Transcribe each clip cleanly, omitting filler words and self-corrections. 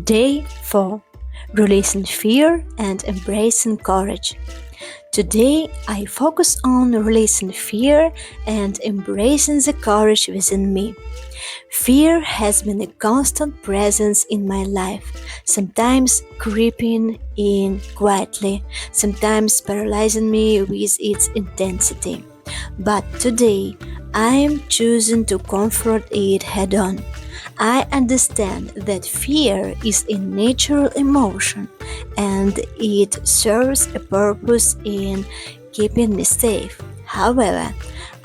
Day 4. Releasing fear and embracing courage. Today, I focus on releasing fear and embracing the courage within me. Fear has been a constant presence in my life, sometimes creeping in quietly, sometimes paralyzing me with its intensity. But today, I am choosing to confront it head on. I understand that fear is a natural emotion and it serves a purpose in keeping me safe. However,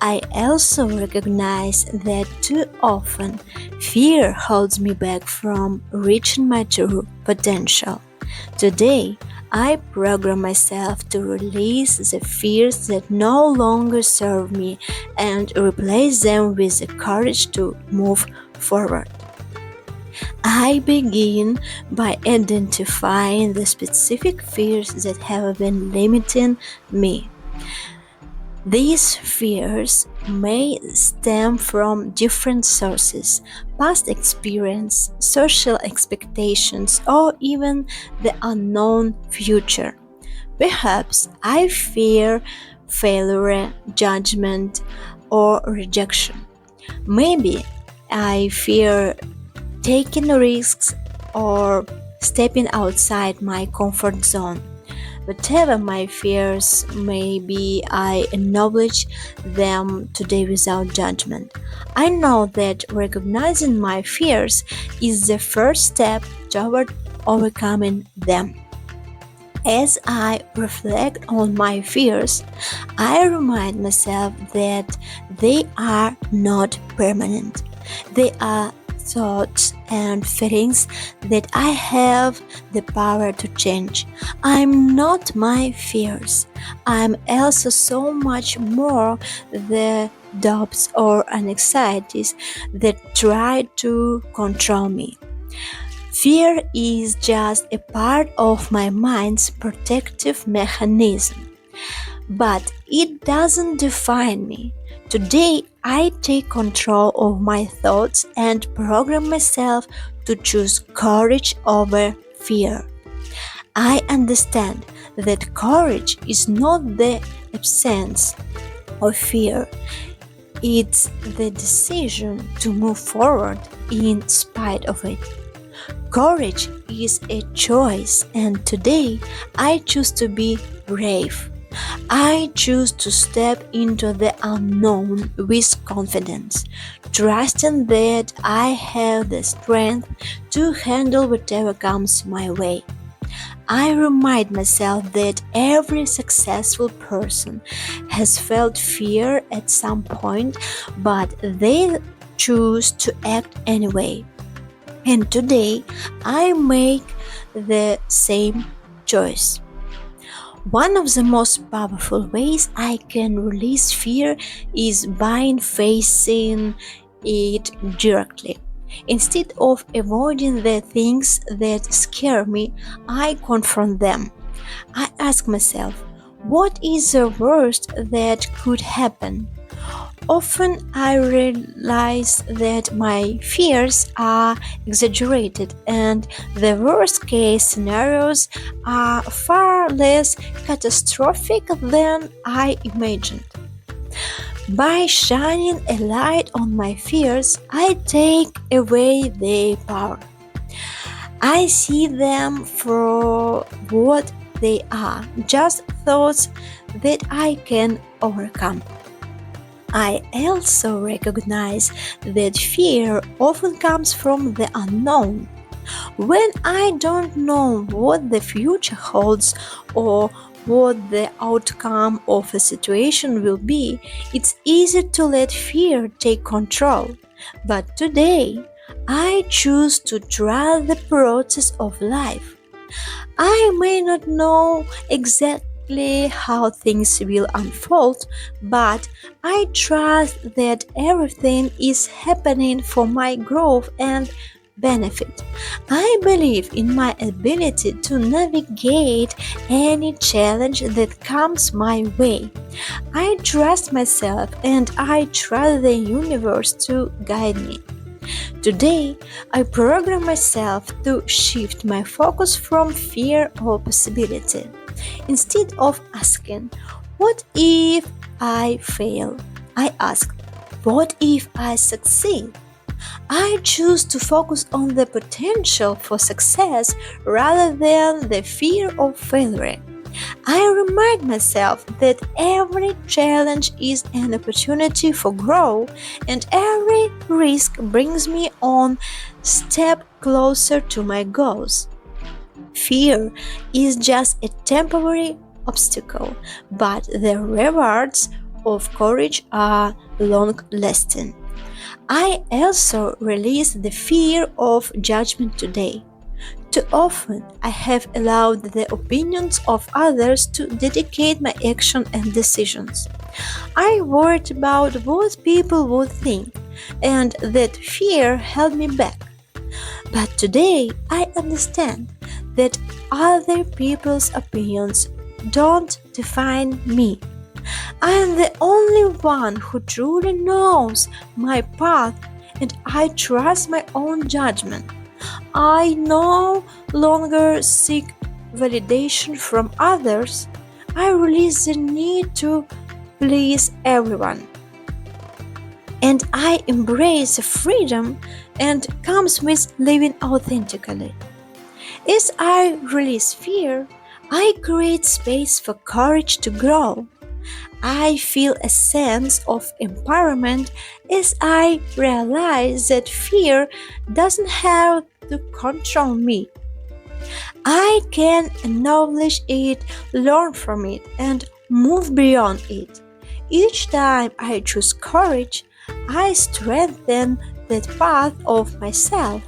I also recognize that too often fear holds me back from reaching my true potential. Today, I program myself to release the fears that no longer serve me and replace them with the courage to move forward. I begin by identifying the specific fears that have been limiting me. These fears may stem from different sources: past experience, social expectations, or even the unknown future. Perhaps I fear failure, judgment, or rejection. Maybe I fear taking risks or stepping outside my comfort zone. Whatever my fears may be, I acknowledge them today without judgment. I know that recognizing my fears is the first step toward overcoming them. As I reflect on my fears, I remind myself that they are not permanent. They are thoughts and feelings that I have the power to change. I'm not my fears. I'm also so much more the doubts or anxieties that try to control me. Fear is just a part of my mind's protective mechanism, but it doesn't define me. Today, I take control of my thoughts and program myself to choose courage over fear. I understand that courage is not the absence of fear, it's the decision to move forward in spite of it. Courage is a choice, and today I choose to be brave. I choose to step into the unknown with confidence, trusting that I have the strength to handle whatever comes my way. I remind myself that every successful person has felt fear at some point, but they choose to act anyway. And today, I make the same choice. One of the most powerful ways I can release fear is by facing it directly. Instead of avoiding the things that scare me, I confront them. I ask myself, what is the worst that could happen? Often I realize that my fears are exaggerated and the worst case scenarios are far less catastrophic than I imagined. By shining a light on my fears, I take away their power. I see them for what they are, just thoughts that I can overcome. I also recognize that fear often comes from the unknown. When I don't know what the future holds or what the outcome of a situation will be, it's easy to let fear take control. But today, I choose to trust the process of life. I may not know exactly how things will unfold, but I trust that everything is happening for my growth and benefit. I believe in my ability to navigate any challenge that comes my way. I trust myself and I trust the universe to guide me. Today, I program myself to shift my focus from fear or possibility. Instead of asking, "What if I fail?" I ask, "What if I succeed?" I choose to focus on the potential for success rather than the fear of failure. I remind myself that every challenge is an opportunity for growth and every risk brings me one step closer to my goals. Fear is just a temporary obstacle, but the rewards of courage are long lasting. I also release the fear of judgment today. Too often, I have allowed the opinions of others to dictate my action and decisions. I worried about what people would think, and that fear held me back. But today, I understand that other people's opinions don't define me. I am the only one who truly knows my path, and I trust my own judgment. I no longer seek validation from others. I release the need to please everyone. And I embrace the freedom and comes with living authentically. As I release fear, I create space for courage to grow. I feel a sense of empowerment as I realize that fear doesn't have to control me. I can acknowledge it, learn from it, and move beyond it. Each time I choose courage, I strengthen that part of myself.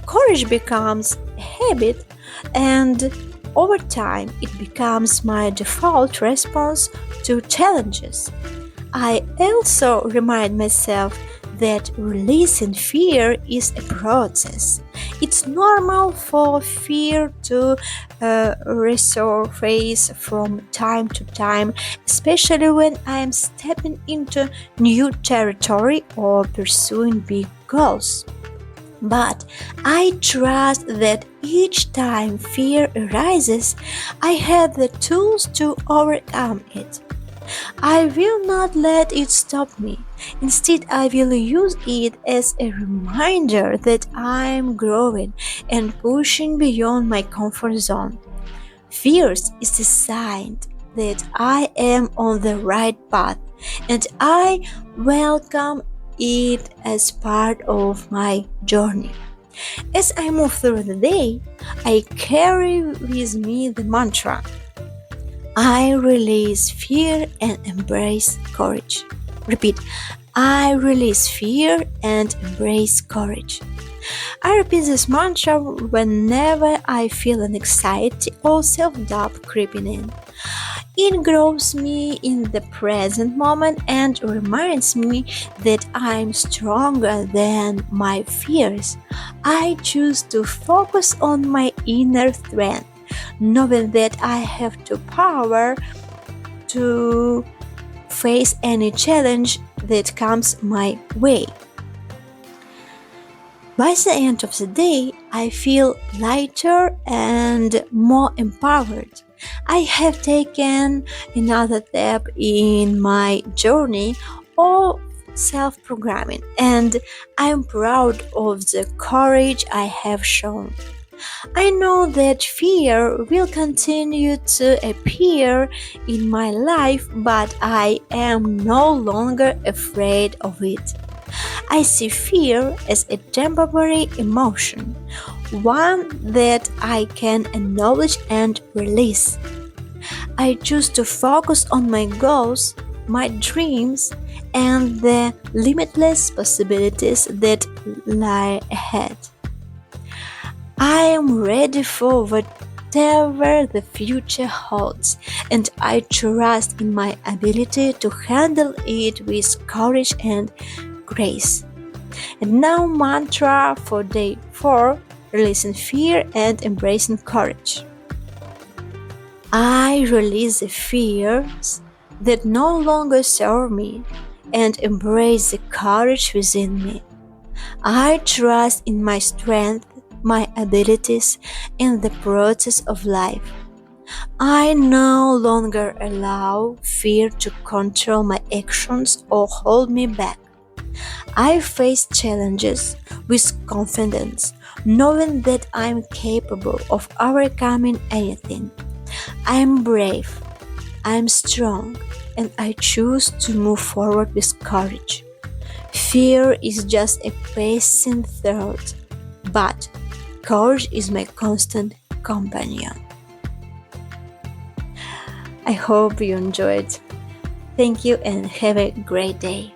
Courage becomes a habit, and over time, it becomes my default response to challenges. I also remind myself that releasing fear is a process. It's normal for fear to resurface from time to time, especially when I'm stepping into new territory or pursuing big goals. But I trust that each time fear arises, I have the tools to overcome it. I will not let it stop me. Instead, I will use it as a reminder that I am growing and pushing beyond my comfort zone. Fears is a sign that I am on the right path, and I welcome it as part of my journey. As I move through the day, I carry with me the mantra: I release fear and embrace courage. Repeat: I release fear and embrace courage. I repeat this mantra whenever I feel an anxiety or self-doubt creeping in. It grows me in the present moment and reminds me that I'm stronger than my fears. I choose to focus on my inner strength, knowing that I have the power to face any challenge that comes my way. By the end of the day, I feel lighter and more empowered. I have taken another step in my journey of self-programming, and I am proud of the courage I have shown. I know that fear will continue to appear in my life, but I am no longer afraid of it. I see fear as a temporary emotion, one that I can acknowledge and release. I choose to focus on my goals, my dreams, and the limitless possibilities that lie ahead. I am ready for whatever the future holds, and I trust in my ability to handle it with courage and grace. And now, mantra for day 4: releasing fear and embracing courage. I release the fears that no longer serve me and embrace the courage within me. I trust in my strength, my abilities, and the process of life. I no longer allow fear to control my actions or hold me back. I face challenges with confidence, knowing that I'm capable of overcoming anything. I'm brave, I'm strong, and I choose to move forward with courage. Fear is just a passing thought, but courage is my constant companion. I hope you enjoyed. Thank you and have a great day.